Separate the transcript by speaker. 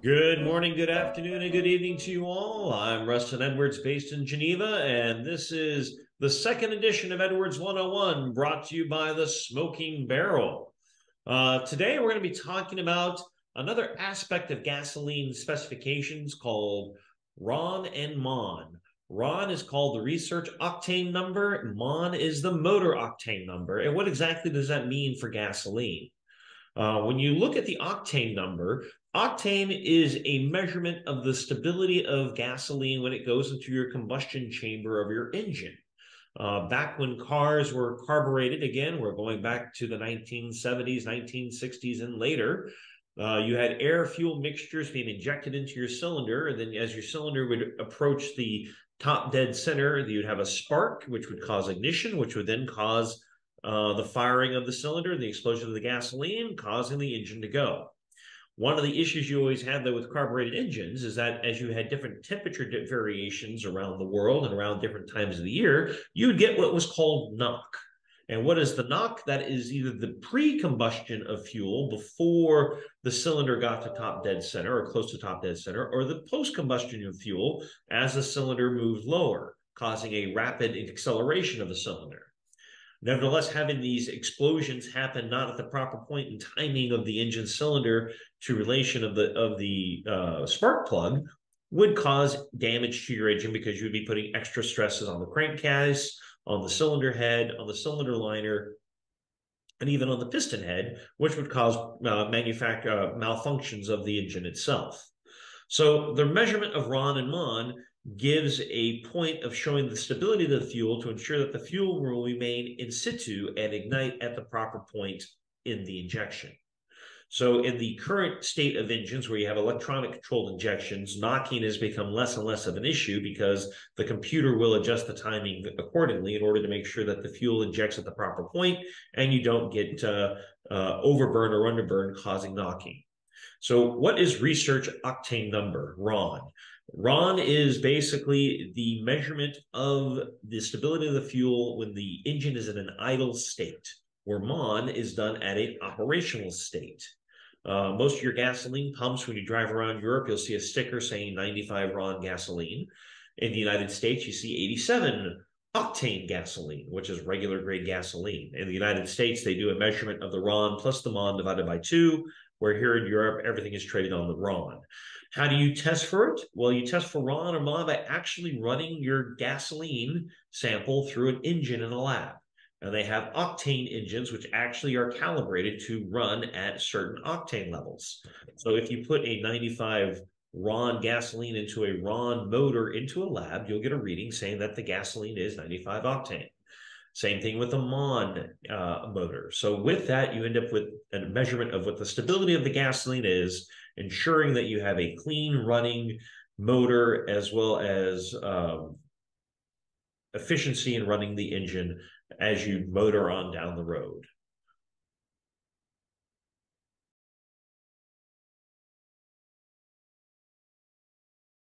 Speaker 1: Good morning, good afternoon, and good evening to you all. I'm Rustin Edwards, based in Geneva, and this is the second edition of Edwards 101, brought to you by the Smoking Barrel. Today, we're going to be talking about another aspect of gasoline specifications called RON and MON. RON is called the research octane number, MON is the motor octane number. And what exactly does that mean for gasoline? When you look at the octane number, octane is a measurement of the stability of gasoline when it goes into your combustion chamber of your engine. Back when cars were carbureted, again, we're going back to the 1970s, 1960s, and later, you had air-fuel mixtures being injected into your cylinder, and then as your cylinder would approach the top dead center, you'd have a spark, which would cause ignition, which would then cause the firing of the cylinder and the explosion of the gasoline, causing the engine to go. One of the issues you always had, though, with carbureted engines is that as you had different temperature variations around the world and around different times of the year, you would get what was called knock. And what is the knock? That is either the pre-combustion of fuel before the cylinder got to top dead center or close to top dead center, or the post-combustion of fuel as the cylinder moves lower, causing a rapid acceleration of the cylinder. Nevertheless, having these explosions happen not at the proper point in timing of the engine cylinder to relation of the spark plug would cause damage to your engine because you would be putting extra stresses on the crankcase, on the cylinder head, on the cylinder liner, and even on the piston head, which would cause malfunctions of the engine itself. So the measurement of RON and MON gives a point of showing the stability of the fuel to ensure that the fuel will remain in situ and ignite at the proper point in the injection. So in the current state of engines where you have electronic controlled injections, knocking has become less and less of an issue because the computer will adjust the timing accordingly in order to make sure that the fuel injects at the proper point and you don't get overburn or underburn causing knocking. So what is research octane number, RON? RON is basically the measurement of the stability of the fuel when the engine is in an idle state, where MON is done at an operational state. Most of your gasoline pumps, when you drive around Europe, you'll see a sticker saying 95 RON gasoline. In the United States, you see 87 octane gasoline, which is regular grade gasoline. In the United States, they do a measurement of the RON plus the MON divided by 2, where here in Europe, everything is traded on the RON. How do you test for it? Well, you test for RON or MON by actually running your gasoline sample through an engine in a lab. And they have octane engines, which actually are calibrated to run at certain octane levels. So if you put a 95 RON gasoline into a RON motor into a lab, you'll get a reading saying that the gasoline is 95 octane. Same thing with a MON motor. So with that, you end up with a measurement of what the stability of the gasoline is, ensuring that you have a clean running motor as well as efficiency in running the engine as you motor on down the road.